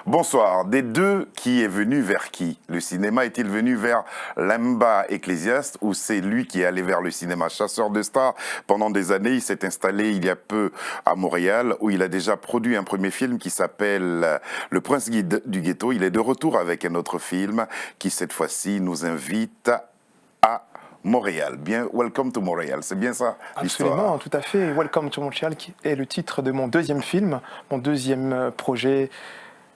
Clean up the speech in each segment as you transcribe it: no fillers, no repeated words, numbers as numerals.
Bonsoir. Des deux, qui est venu vers qui? Le cinéma est-il venu vers Lemba Ecclésiaste ou c'est lui qui est allé vers le cinéma? Chasseur de stars, pendant des années, il s'est installé il y a peu à Montréal où il a déjà produit un premier film qui s'appelle Le Prince du Ghetto. Il est de retour avec un autre film qui, cette fois-ci, nous invite à Montréal. Bien, Welcome to Montréal, c'est bien ça l'histoire? Absolument, tout à fait. Welcome to Montréal qui est le titre de mon deuxième film, mon deuxième projet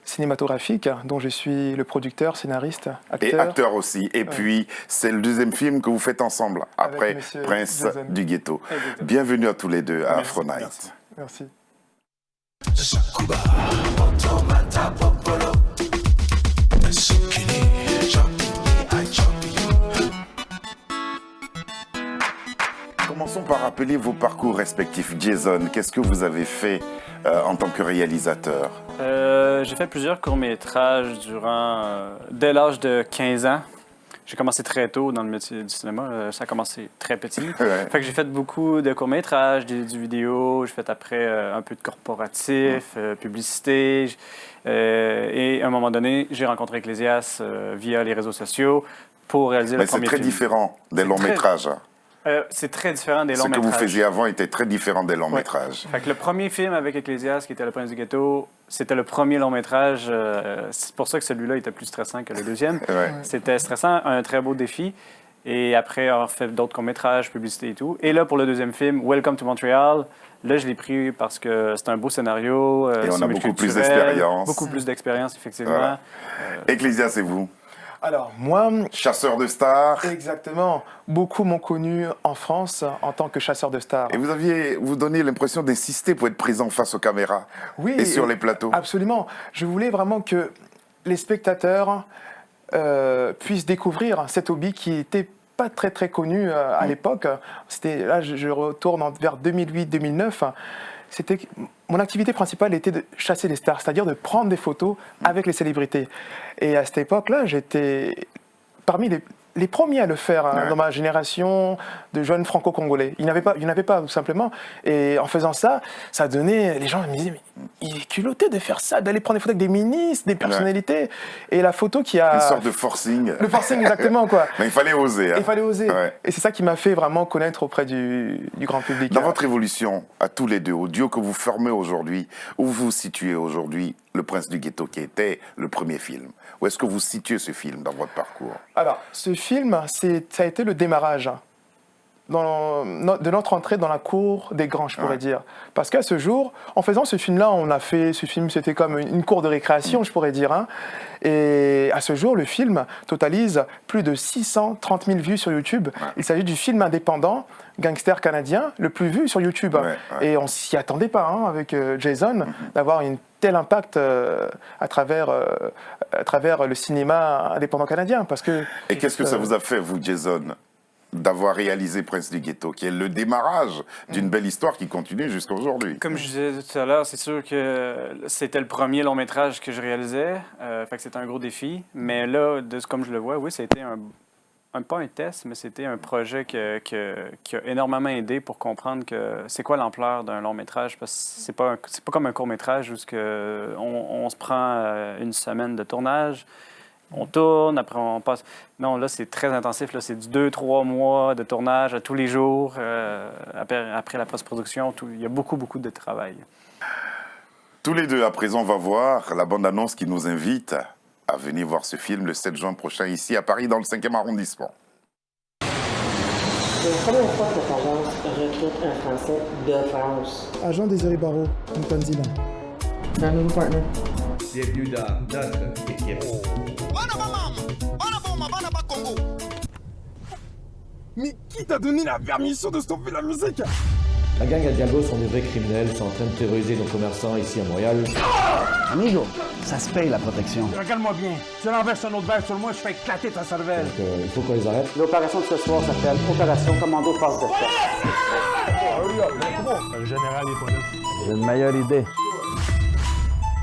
cinématographique dont je suis le producteur, scénariste, acteur. Et acteur aussi. Et puis, c'est le deuxième film que vous faites ensemble, après Prince du Ghetto. Exactement. Bienvenue à tous les deux à Afro Night. Merci. Commençons par rappeler vos parcours respectifs. Jason, qu'est-ce que vous avez fait en tant que réalisateur? J'ai fait plusieurs courts-métrages dès l'âge de 15 ans. J'ai commencé très tôt dans le métier du cinéma. Ça a commencé très petit. Ouais. Fait que j'ai fait beaucoup de courts-métrages, du vidéo. J'ai fait après un peu de corporatif, publicité. Et à un moment donné, j'ai rencontré Ecclésiaste via les réseaux sociaux pour réaliser le premier film. Mais c'est très différent des longs-métrages. C'est très différent des longs-métrages. Ce que vous faisiez avant était très différent des longs-métrages. Fait que le premier film avec Ecclésiaste, qui était Le Prince du Ghetto, c'était le premier long-métrage. C'est pour ça que celui-là était plus stressant que le deuxième. Ouais. C'était stressant, un très beau défi. Et après, on a fait d'autres courts-métrages, publicité et tout. Et là, pour le deuxième film, Welcome to Montreal, là, je l'ai pris parce que c'est un beau scénario. Et on a beaucoup plus d'expérience. Beaucoup plus d'expérience, effectivement. Voilà. Ecclésiaste, c'est vous? Alors, moi... Chasseur de stars. Exactement. Beaucoup m'ont connu en France en tant que chasseur de stars. Et vous donniez l'impression d'insister pour être présent face aux caméras. Oui, et sur les plateaux. Absolument. Je voulais vraiment que les spectateurs puissent découvrir cet hobby qui était pas très connu à l'époque. Là, je retourne vers 2008-2009. Mon activité principale était de chasser les stars, c'est-à-dire de prendre des photos avec les célébrités. Et à cette époque-là, j'étais parmi les premiers à le faire dans ma génération de jeunes franco-congolais. Il n'y en avait pas, tout simplement. Et en faisant ça, ça donnait... Les gens me disaient, mais il est culotté de faire ça, d'aller prendre des photos avec des ministres, des personnalités. Et la photo qui a... Une sorte de forcing. Le forcing, exactement, quoi. Mais il fallait oser. Hein. Il fallait oser. Ouais. Et c'est ça qui m'a fait vraiment connaître auprès du grand public. Dans votre évolution, à tous les deux, au duo que vous formez aujourd'hui, où vous vous situez aujourd'hui, Le Prince du Ghetto, qui était le premier film? Où est-ce que vous situez ce film dans votre parcours? Alors, ce film, ça a été le démarrage de notre entrée dans la cour des grands, je pourrais dire. Parce qu'à ce jour, en faisant ce film-là, c'était comme une cour de récréation, je pourrais dire. Hein. Et à ce jour, le film totalise plus de 630 000 vues sur YouTube. Ouais. Il s'agit du film indépendant, gangster canadien, le plus vu sur YouTube. Ouais. Et on s'y attendait pas, hein, avec Jason, d'avoir un tel impact à travers le cinéma indépendant canadien. Et qu'est-ce que ça vous a fait, vous, Jason, d'avoir réalisé Prince du Ghetto, qui est le démarrage d'une belle histoire qui continue jusqu'à aujourd'hui? Comme je disais tout à l'heure, c'est sûr que c'était le premier long métrage que je réalisais, fait que c'était un gros défi. Mais là, comme je le vois, oui, c'était pas un test, mais c'était un projet qui a énormément aidé pour comprendre que c'est quoi l'ampleur d'un long métrage, parce que c'est pas comme un court métrage où on se prend une semaine de tournage. On tourne, après on passe... Non, là, c'est très intensif. Là, c'est du 2-3 mois de tournage tous les jours. Après la post-production, il y a beaucoup de travail. Tous les deux, à présent, on va voir la bande-annonce qui nous invite à venir voir ce film le 7 juin prochain, ici à Paris, dans le 5e arrondissement. C'est la première fois que notre agence recrute un Français de France. Agent Désiré Barreau, Mpanzila. Un nouveau partenaire. Bienvenue dans notre équipe. Mais qui t'a donné la permission de stopper la musique? La gang à Diallo sont des vrais criminels, ils sont en train de terroriser nos commerçants ici à Montréal. Amigo, ça se paye la protection. Regarde-moi bien. Tu renverses un autre verre sur moi, je fais éclater ta cervelle. Donc, il faut qu'on les arrête. L'opération de ce soir s'appelle Opération Commando Force de Le général est pas là. J'ai une meilleure idée.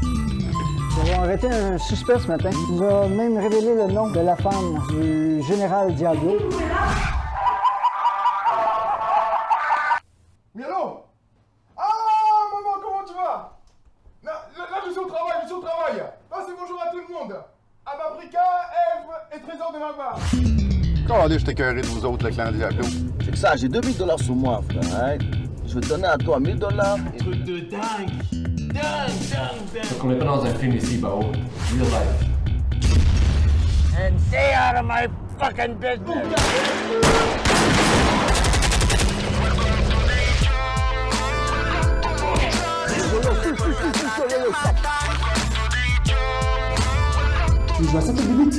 Nous avons arrêté un suspect ce matin. Il nous a même révélé le nom de la femme du général Diallo. Mais allô? Ah, maman, comment tu vas? Là, je suis au travail, Là, c'est bon, monde. Ababrika, Ève et trésor de ma part. Calais, je t'ai écœuré de vous autres, le clan Diablo. C'est que ça, j'ai 2000 $ sur moi, frère. Hein? Je vais te donner à toi 1000 $. Truc de dingue! Donc on n'est pas dans un film ici, Bao. Real life. And stay out of my fucking business! Tu vois ça, tes limites?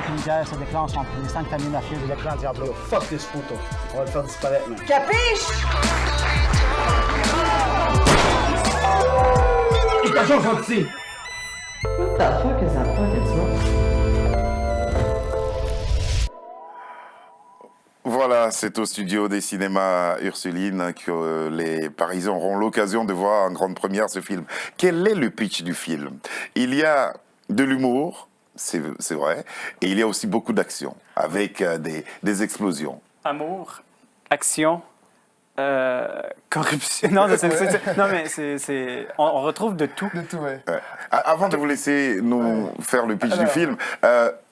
Une guerre se déclenche entre les 5 familles mafieuses et le clan Diablo. Fuck this photo. On va le faire disparaître, man. Capiche? Attention, gentil! What the fuck is that fucking smoke? Voilà, c'est au studio des cinémas Ursuline que les Parisiens auront l'occasion de voir en grande première ce film. Quel est le pitch du film? Il y a de l'humour, c'est vrai, et il y a aussi beaucoup d'action, avec des explosions. Amour, action, corruption. Non, non mais on retrouve de tout. De tout, ouais. Avant de vous laisser nous faire le pitch du Alors. film,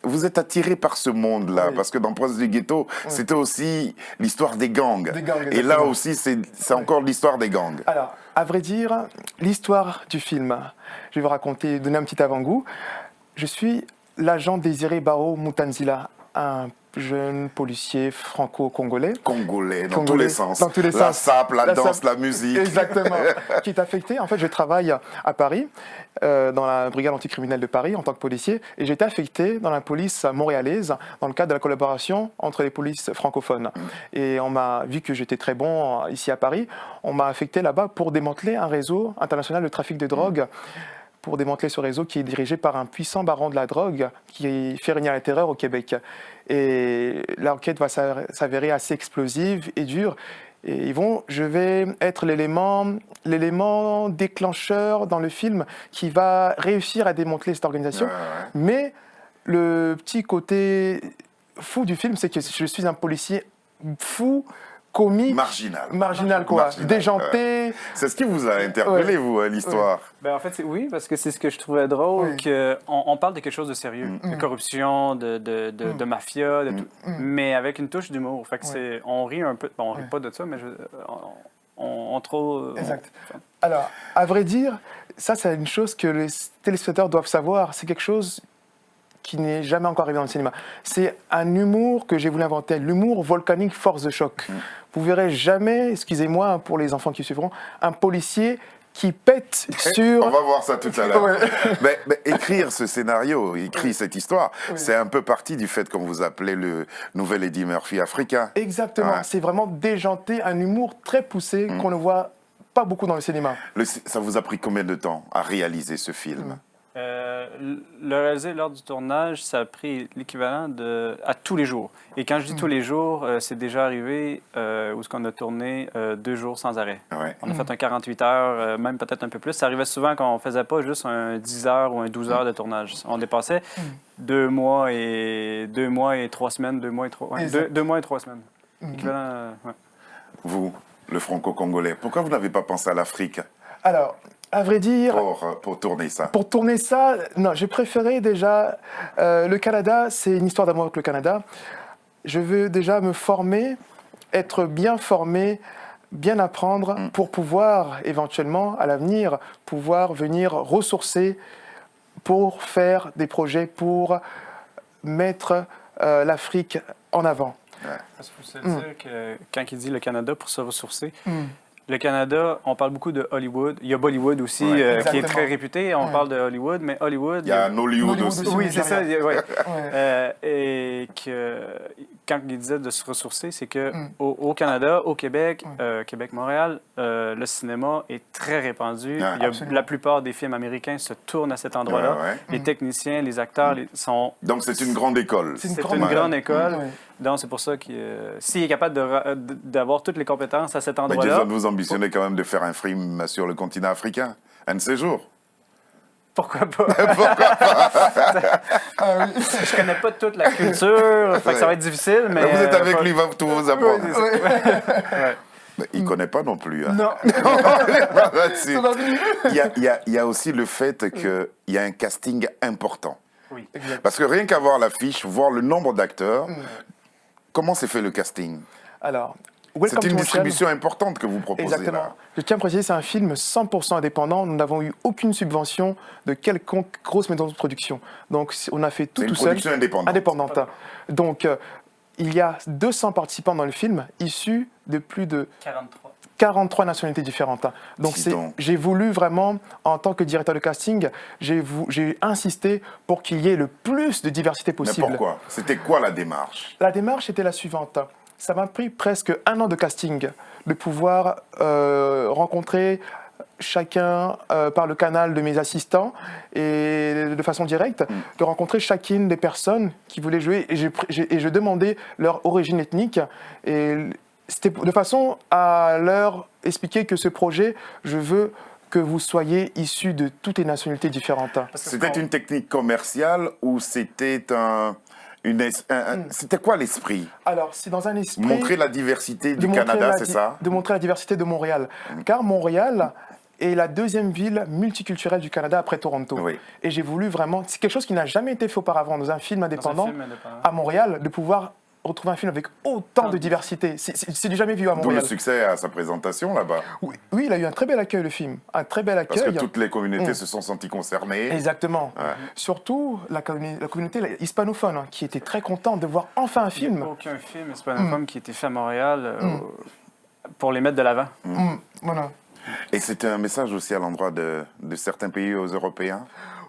vous êtes attiré par ce monde-là, Oui. parce que dans Prince du Ghetto, c'était aussi l'histoire des gangs. Des gangs, et là exactement. aussi, c'est encore l'histoire des gangs. Alors, à vrai dire, l'histoire du film, je vais vous raconter, donner un petit avant-goût. Je suis l'agent Désiré Barrow Mutanzila, un jeune policier franco-congolais. Congolais, dans tous Congolais, les sens. dans tous les la sens. sape, la danse, sape. la musique. Exactement. Qui est affecté. En fait, je travaille à Paris, dans la brigade anticriminelle de Paris, en tant que policier. Et j'ai été affecté dans la police montréalaise, dans le cadre de la collaboration entre les polices francophones. Et on m'a, vu que j'étais très bon ici à Paris, on m'a affecté là-bas pour démanteler un réseau international de trafic de drogue. Pour démanteler ce réseau qui est dirigé par un puissant baron de la drogue qui fait régner la terreur au Québec. Et l'enquête va s'avérer assez explosive et dure. Et je vais être l'élément déclencheur dans le film qui va réussir à démanteler cette organisation. Mais le petit côté fou du film, c'est que je suis un policier fou, comique, marginal quoi, déjanté. C'est ce qui vous a interpellé, vous, l'histoire. Ben, en fait, oui, parce que c'est ce que je trouvais drôle, Oui. qu'on parle de quelque chose de sérieux, de corruption, de mafia, de tout, mais avec une touche d'humour. Fait que on rit un peu, bon, on rit pas de ça, mais on trop... Exact. Alors, à vrai dire, ça c'est une chose que les téléspectateurs doivent savoir. C'est quelque chose qui n'est jamais encore arrivé dans le cinéma. C'est un humour que j'ai voulu inventer, l'humour volcanique force de choc. Vous verrez jamais, excusez-moi pour les enfants qui suivront, un policier qui pète sur... On va voir ça tout à l'heure. Ouais. Mais écrire ce scénario, écrire cette histoire, c'est un peu parti du fait qu'on vous appelait le nouvel Eddie Murphy africain. Exactement, Ouais. c'est vraiment déjanté, un humour très poussé qu'on ne voit pas beaucoup dans le cinéma. Ça vous a pris combien de temps à réaliser ce film? Le réaliser lors du tournage, ça a pris l'équivalent à tous les jours. Et quand je dis tous les jours, c'est déjà arrivé où ce qu'on a tourné 2 jours sans arrêt. Ouais. On a fait un 48 heures, même peut-être un peu plus. Ça arrivait souvent qu'on ne faisait pas juste un 10 heures ou un 12 heures de tournage. On dépassait 2 mois et 3 semaines, 2 mois et 3, ouais, 2 mois et 3 semaines. Équivalent, ouais. Vous, le franco-congolais, pourquoi vous n'avez pas pensé à l'Afrique Alors, à vrai dire... pour tourner ça? Pour tourner ça, non, j'ai préféré déjà le Canada, c'est une histoire d'amour avec le Canada. Je veux déjà me former, être bien formé, bien apprendre pour pouvoir éventuellement, à l'avenir, pouvoir venir ressourcer pour faire des projets, pour mettre l'Afrique en avant. Parce qu'il faut se dire que quand il dit le Canada pour se ressourcer, le Canada, on parle beaucoup de Hollywood. Il y a Bollywood aussi, qui est exactement. très réputé. On parle de Hollywood, mais Hollywood... Il y a un Hollywood aussi. Oui, c'est ça. Ouais. Et que quand il disait de se ressourcer, c'est que au Canada, au Québec, Québec-Montréal, le cinéma est très répandu. Ah, La plupart des films américains se tournent à cet endroit-là. Les techniciens, les acteurs sont... Donc c'est une grande école. C'est une grande école. Donc c'est pour ça que s'il est capable d'avoir toutes les compétences à cet Mais endroit-là... Jason, vous ambitionnez quand même de faire un film sur le continent africain, un de ces jours. Pourquoi pas? Je connais pas toute la culture, fait que ça va être difficile, mais... Vous êtes avec lui, il va tout vous apprendre. Mais il ne connaît pas non plus. Hein. Non. Là-dessus. Ça va venir. Il y a aussi le fait qu'il y a un casting important. Oui. Exact. Parce que rien qu'à voir l'affiche, voir le nombre d'acteurs, comment s'est fait le casting? Alors, C'est Welcome une to Montréal. distribution importante que vous proposez Exactement. là. Je tiens à préciser, c'est un film 100% indépendant. Nous n'avons eu aucune subvention de quelconque grosse maison de production. Donc, on a fait tout C'est une seul. production indépendante. Indépendante. Donc, il y a 200 participants dans le film, issus de plus de 43 nationalités différentes. Donc, Dis donc. j'ai voulu vraiment, en tant que directeur de casting, j'ai insisté pour qu'il y ait le plus de diversité Mais possible. pourquoi? C'était quoi la démarche? La démarche était la suivante. Ça m'a pris presque 1 an de casting, de pouvoir rencontrer chacun par le canal de mes assistants et de façon directe, de rencontrer chacune des personnes qui voulaient jouer. Et je demandais leur origine ethnique. Et c'était de façon à leur expliquer que ce projet, je veux que vous soyez issus de toutes les nationalités différentes. C'était une technique commerciale ou c'était c'était quoi l'esprit? Alors, c'est dans un esprit... Montrer la diversité du montrer Canada, la c'est di- ça? De montrer la diversité de Montréal. Car Montréal est la deuxième ville multiculturelle du Canada après Toronto. Oui. Et j'ai voulu vraiment... C'est quelque chose qui n'a jamais été fait auparavant dans un film indépendant film indépendant. à Montréal, de pouvoir retrouver un film avec autant de diversité. C'est du jamais vu à D'où le Montréal. succès à sa présentation là-bas. Oui, il a eu un très bel accueil, le film. Un très bel accueil. Parce que toutes les communautés se sont senties concernées. Exactement. Ouais. Surtout la communauté hispanophone, hein, qui était très contente de voir enfin un Il n'y film. a aucun film hispanophone qui a été fait à Montréal pour les mettre de l'avant. Voilà. Et c'était un message aussi à l'endroit de certains pays européens.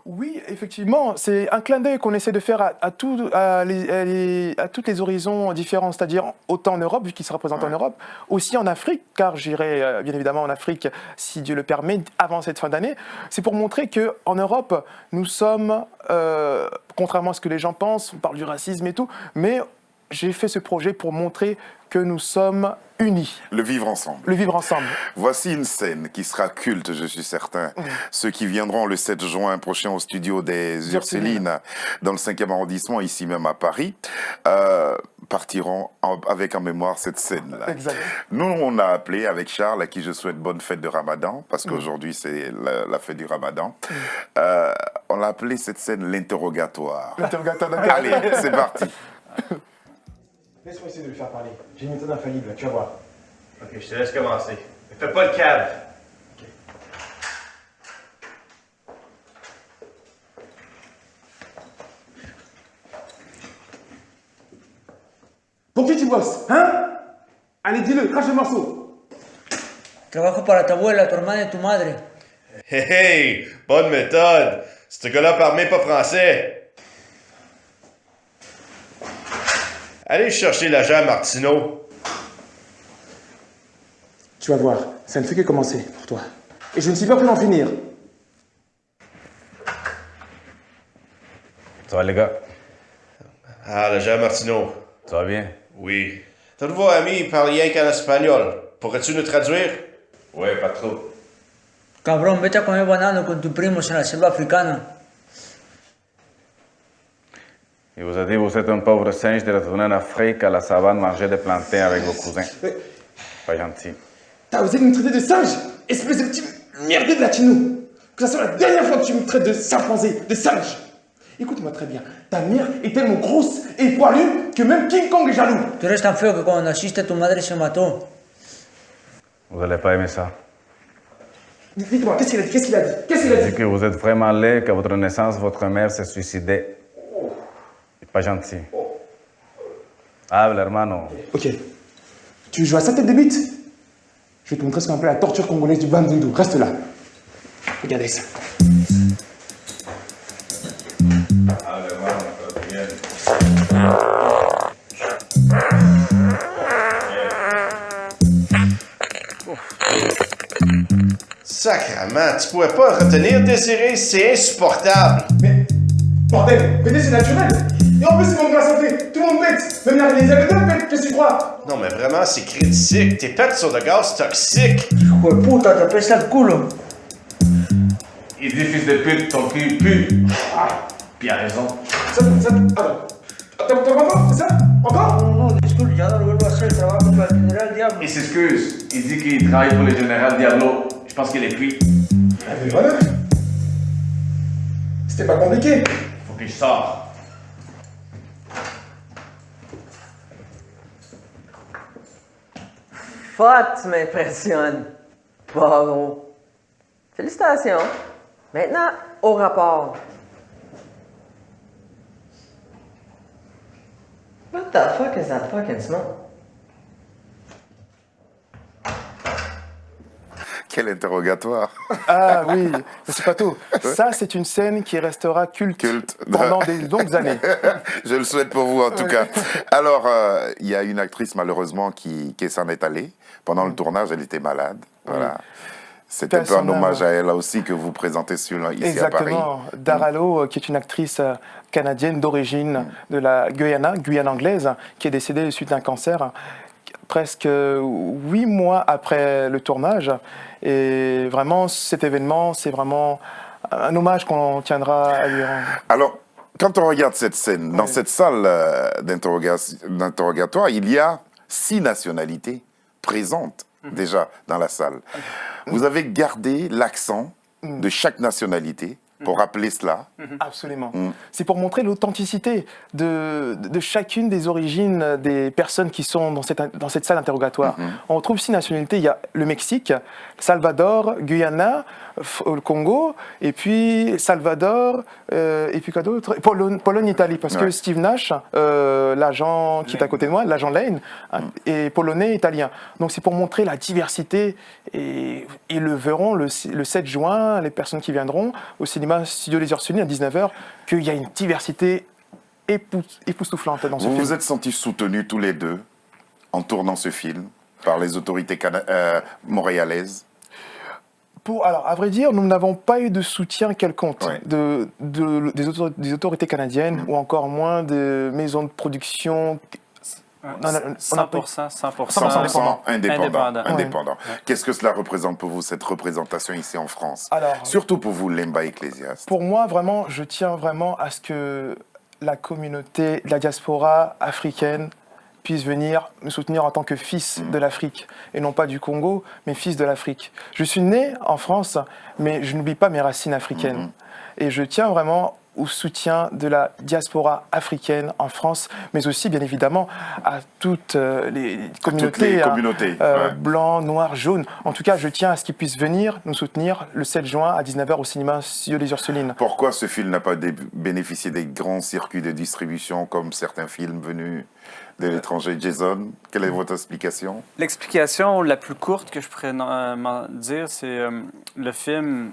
Oui, effectivement, c'est un clin d'œil qu'on essaie de faire à tous les horizons différents, c'est-à-dire autant en Europe, vu qu'il sera présent en Europe, aussi en Afrique, car j'irai bien évidemment en Afrique, si Dieu le permet, avant cette fin d'année. C'est pour montrer qu'en Europe, nous sommes, contrairement à ce que les gens pensent, on parle du racisme et tout, mais j'ai fait ce projet pour montrer que nous sommes unis. Le vivre ensemble. Le vivre ensemble. Voici une scène qui sera culte, je suis certain. Ceux qui viendront le 7 juin prochain au studio des Ursulines, dans le 5e arrondissement, ici même à Paris, partiront avec en mémoire cette scène-là. Exact. Nous, on a appelé avec Charles, à qui je souhaite bonne fête de Ramadan, parce qu'aujourd'hui, c'est la fête du Ramadan. On a appelé cette scène l'interrogatoire. L'interrogatoire. Allez, c'est parti. Laisse-moi essayer de le faire parler. J'ai une méthode infaillible, tu vas voir. Ok, je te laisse commencer. Mais fais pas le cave. Pour qui tu bosses, hein? Allez, dis-le, crache le morceau. Trabajo para tu abuela, tu hermana y tu madre. Hey, hey, bonne méthode. Ce gars-là parle même pas français. Allez chercher l'agent Martineau. Tu vas voir, ça ne fait que commencer pour toi. Et je ne suis pas prêt d'en finir. Ça va les gars? Ah, l'agent Martineau. Ça va bien? Oui. Ton nouveau ami, il parle rien qu'en espagnol. Pourrais-tu nous traduire? Ouais, pas trop. Cabrón, vete a comer banano con tus primos en la selva africana. Il vous a dit vous êtes un pauvre singe de retourner en Afrique à la savane manger des plantains avec vos cousins. Pas gentil. T'as osé me traiter de singe? Espèce de petit merdé de latino. Que ça soit la dernière fois que tu me traites de chimpanzé, de singe. Écoute-moi très bien, ta mère est tellement grosse et poilue que même King Kong est jaloux. Tú eres tan feo que cuando naciste tu madre se mató. Vous allez pas aimer ça. Dites-moi, qu'est-ce qu'il a dit? Qu'est-ce qu'il a dit? Qu'est-ce qu'il Il a dit dit? que vous êtes vraiment laid, qu'à votre naissance, votre mère s'est suicidée. Pas gentil. Habla, hermano. Ok. Tu joues à sa tête de bite? Je vais te montrer ce qu'on appelle la torture congolaise du Bandundu. Reste là. Regardez ça. Habla, hermano, bien. Sacrement, tu pourrais pas retenir Désiré, c'est insupportable. Mais, bordel, mais c'est naturel. Et en plus, c'est bon pour la santé. Tout le monde pète. Même la Elisabeth pète, qu'est-ce que tu crois? Non, mais vraiment, c'est critique. Tes pattes sur le gaz toxique. Hijo de puta, te apesta el culo. Il dit fils de pute, ton cul pue. Puis il a raison. Attends, t'as pas c'est ça? Encore? No, disculpe, ya no lo vuelvo a Il s'excuse. Il dit qu'il travaille pour le général Diablo. Je pense qu'il est pris. Ah, mais voilà. C'était pas compliqué. Faut qu'il sorte. Fuck, tu m'impressionnes. Bravo. Félicitations. Maintenant, au rapport. What the fuck is that fucking smoke? Quel interrogatoire. Ah oui, mais c'est pas tout. Ça, c'est une scène qui restera culte. Pendant des longues années. Je le souhaite pour vous, en tout cas. Alors, il y a une actrice, malheureusement, qui s'en est allée. Pendant le tournage, elle était malade. Voilà. C'était un peu un hommage à elle aussi que vous présentez ici à Paris. Exactement. Daralo, qui est une actrice canadienne d'origine de la Guyane anglaise, qui est décédée suite à un cancer presque 8 mois après le tournage. Et vraiment, cet événement, c'est vraiment un hommage qu'on tiendra à lui rendre. Alors, quand on regarde cette scène, dans cette salle d'interrogatoire, il y a 6 nationalités présentes déjà dans la salle. Vous avez gardé l'accent de chaque nationalité pour rappeler cela. Absolument. C'est pour montrer l'authenticité de chacune des origines des personnes qui sont dans cette salle d'interrogatoire. On retrouve 6 nationalités. Il y a le Mexique, Salvador, Guyana, le Congo, et puis Salvador, et puis quoi d'autre, Pologne, Italie, parce que Steve Nash, l'agent qui est à côté de moi, l'agent Lane, est polonais, italien. Donc c'est pour montrer la diversité, et ils le verront le 7 juin, les personnes qui viendront au cinéma Studio Les Ursulines à 19h, qu'il y a une diversité époustouflante dans ce film. Vous vous êtes sentis soutenus tous les deux en tournant ce film par les autorités montréalaises? Alors, à vrai dire, nous n'avons pas eu de soutien quelconque des autorités canadiennes ou encore moins des maisons de production. 100% indépendant. Ouais. Qu'est-ce que cela représente pour vous, cette représentation ici en France? Alors, surtout pour vous, Lemba Ecclésiaste. Pour moi, vraiment, je tiens vraiment à ce que la communauté, la diaspora africaine puisse venir me soutenir en tant que fils de l'Afrique, et non pas du Congo, mais fils de l'Afrique. Je suis né en France, mais je n'oublie pas mes racines africaines. Et je tiens vraiment au soutien de la diaspora africaine en France, mais aussi, bien évidemment, à toutes les communautés, blancs, noirs, jaunes. En tout cas, je tiens à ce qu'ils puissent venir nous soutenir le 7 juin à 19h au cinéma Studio Les Ursulines. Pourquoi ce film n'a pas bénéficié des grands circuits de distribution comme certains films venus de l'étranger? Jason, quelle est votre explication? L'explication la plus courte que je pourrais dire, c'est le film...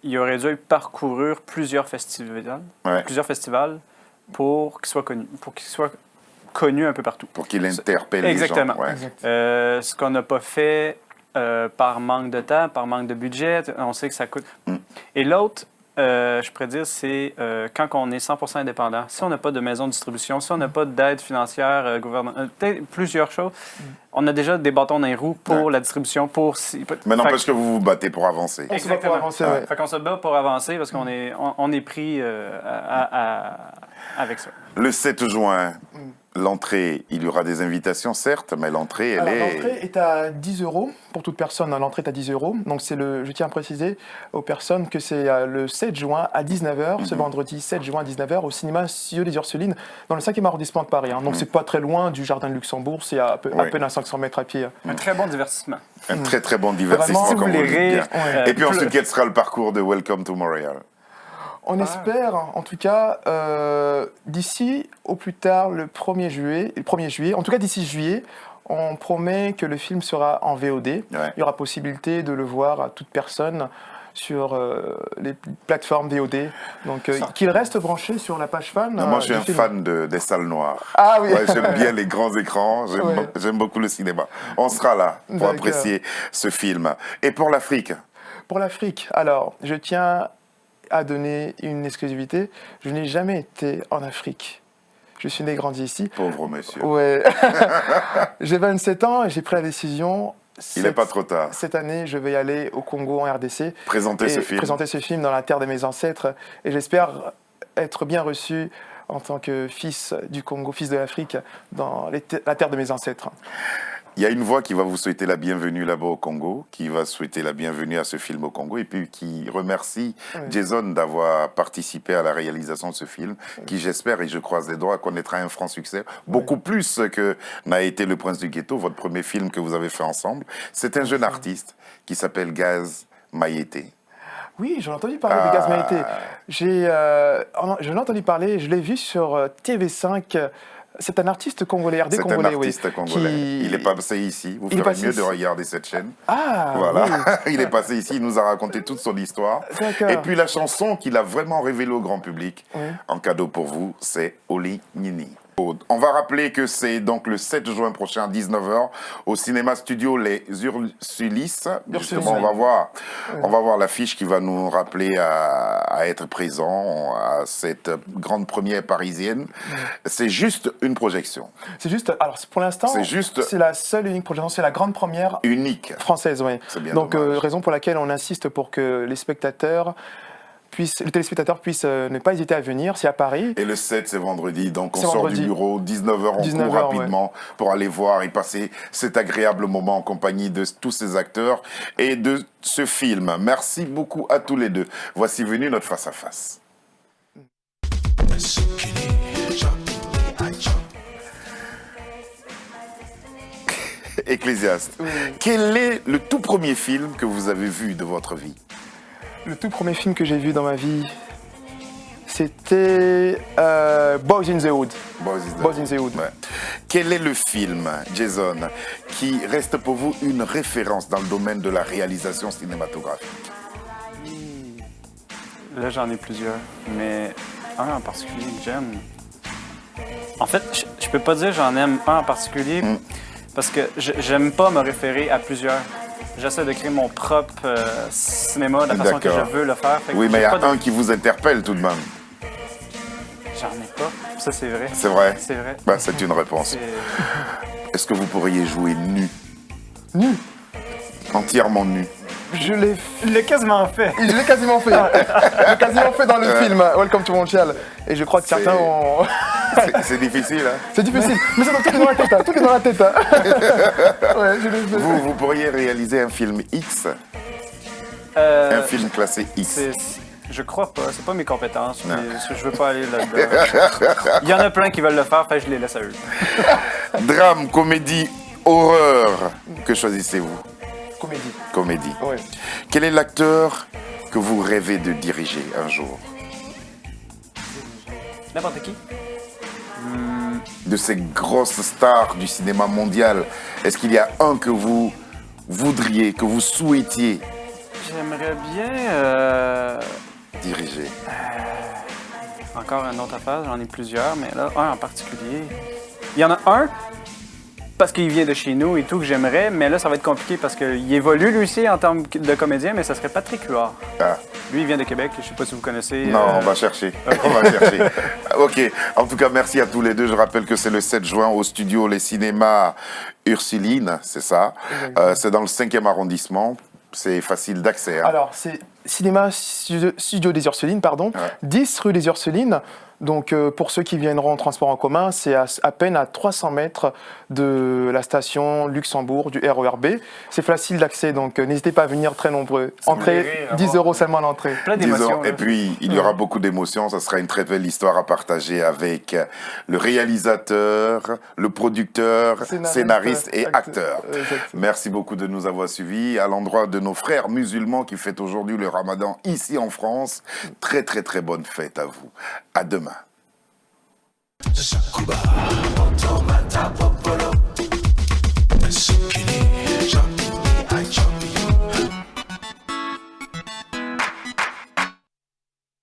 Il aurait dû parcourir plusieurs festivals pour qu'il soit connu un peu partout. Pour qu'il interpelle les gens. Exactement. Ce qu'on n'a pas fait par manque de temps, par manque de budget, on sait que ça coûte. Et l'autre, je pourrais dire, c'est quand on est 100% indépendant. Si on n'a pas de maison de distribution, si on n'a pas d'aide financière gouvernementale, plusieurs choses, on a déjà des bâtons dans les roues pour la distribution. Mais n'empêche que vous vous battez pour avancer. Exactement. Fait qu'on se bat pour avancer parce qu'on est pris avec ça. Le 7 juin, l'entrée, il y aura des invitations, certes, mais l'entrée, L'entrée est à 10 € pour toute personne. L'entrée est à 10 €. Donc, je tiens à préciser aux personnes que c'est le 7 juin à 19h, ce vendredi 7 juin à 19h, au cinéma Studio Les Ursulines, dans le 5e arrondissement de Paris. Donc, c'est pas très loin du Jardin de Luxembourg. C'est à peine à 500 mètres à pied. Un très bon divertissement. Un très, très bon divertissement, Vraiment, comme vous dites bien. Et puis ensuite, plus... quel sera le parcours de Welcome to Montréal? On espère, en tout cas, d'ici au plus tard le 1er juillet, en tout cas d'ici juillet, on promet que le film sera en VOD. Il y aura possibilité de le voir à toute personne sur les plateformes VOD. Donc, qu'il reste branché sur la page fan. Moi, je suis un fan des salles noires. Ah oui. J'aime bien les grands écrans. J'aime beaucoup le cinéma. On sera là pour apprécier ce film. Et pour l'Afrique? Pour l'Afrique, alors, je tiens à donner une exclusivité. Je n'ai jamais été en Afrique. Je suis né et grandi ici. Pauvre monsieur. Ouais. J'ai 27 ans et j'ai pris la décision. Il n'est pas trop tard. Cette année, je vais y aller au Congo, en RDC. Présenter ce film dans la terre de mes ancêtres. Et j'espère être bien reçu en tant que fils du Congo, fils de l'Afrique, dans la terre de mes ancêtres. Il y a une voix qui va vous souhaiter la bienvenue là-bas au Congo, qui va souhaiter la bienvenue à ce film au Congo, et puis qui remercie Jason d'avoir participé à la réalisation de ce film, qui j'espère et je croise les doigts connaîtra un franc succès, beaucoup plus que n'a été Le Prince du Ghetto, votre premier film que vous avez fait ensemble. C'est un jeune artiste qui s'appelle Gaz Mayete. Oui, j'en ai entendu parler de Gaz Mayete. J'en ai entendu parler, je l'ai vu sur TV5. C'est un artiste congolais, RD congolais. C'est un artiste congolais. Il est passé ici. Vous ferez mieux de regarder cette chaîne. Ah, voilà. Oui. Il est passé ici, il nous a raconté toute son histoire. Et puis la chanson qu'il a vraiment révélée au grand public, en cadeau pour vous, c'est Oli Nini. On va rappeler que c'est donc le 7 juin prochain à 19h au cinéma studio Les Ursulis. Justement, on va voir l'affiche qui va nous rappeler à être présent à cette grande première parisienne. C'est juste une projection. C'est juste, alors pour l'instant, c'est la seule et unique projection, c'est la grande première unique française, oui. Donc raison pour laquelle on insiste pour que les téléspectateurs puissent ne pas hésiter à venir, c'est à Paris. Et le 7, c'est vendredi, donc on sort du bureau, 19h, on court rapidement pour aller voir et passer cet agréable moment en compagnie de tous ces acteurs et de ce film. Merci beaucoup à tous les deux. Voici venu notre face-à-face. Ecclésiaste, quel est le tout premier film que vous avez vu de votre vie? Le tout premier film que j'ai vu dans ma vie, c'était Boys in the Hood. Boys in the Hood. Ouais. Quel est le film, Jason, qui reste pour vous une référence dans le domaine de la réalisation cinématographique? Là, j'en ai plusieurs, mais un en particulier que j'aime. En fait, je peux pas dire j'en aime un en particulier, parce que j'aime pas me référer à plusieurs. J'essaie de créer mon propre cinéma de la façon que je veux le faire. Oui, mais il y a un qui vous interpelle tout de même. J'en ai pas. Ça, c'est vrai. C'est vrai? C'est vrai. Ben, c'est une réponse. Est-ce que vous pourriez jouer nu? Nu? Entièrement nu? Je l'ai Il l'a quasiment fait. Je l'ai quasiment fait. Je l'ai quasiment fait dans le film Welcome to Montreal. Et je crois que certains ont... C'est difficile, hein? C'est difficile, mais tout est dans la tête, tout est dans la tête. Ouais, je l'ai fait. Vous pourriez réaliser un film X? Un film classé X? Je crois pas, c'est pas mes compétences, mais je veux pas aller là-dedans. Il y en a plein qui veulent le faire, fait je les laisse à eux. Drame, comédie, horreur, que choisissez-vous? Comédie. Comédie. Ouais. Quel est l'acteur que vous rêvez de diriger un jour? N'importe qui. De ces grosses stars du cinéma mondial, est-ce qu'il y a un que vous voudriez, que vous souhaitiez J'aimerais bien diriger? Encore une autre affaire, j'en ai plusieurs, mais là, un en particulier. Il y en a un, parce qu'il vient de chez nous et tout, que j'aimerais, mais là, ça va être compliqué parce qu'il évolue lui aussi en termes de comédien, mais ça serait Patrick Huard. Lui, il vient de Québec, je sais pas si vous connaissez. Non, on va chercher. On va chercher. OK. En tout cas, merci à tous les deux. Je rappelle que c'est le 7 juin au studio Les Cinémas Ursulines, c'est ça. C'est dans le 5e arrondissement. C'est facile d'accès. Hein. Alors, c'est Cinéma Studio des Ursulines, pardon. 10 rue des Ursulines. Donc, pour ceux qui viendront en transport en commun, c'est à peine à 300 mètres de la station Luxembourg, du RERB. C'est facile d'accès, donc n'hésitez pas à venir très nombreux. Entrée, 10 € seulement l'entrée. Plein d'émotions. Et puis, il y aura beaucoup d'émotions. Ça sera une très belle histoire à partager avec le réalisateur, le producteur, scénariste et acteur. Merci beaucoup de nous avoir suivis. À l'endroit de nos frères musulmans qui fêtent aujourd'hui le Ramadan ici en France, très très très bonne fête à vous. À demain.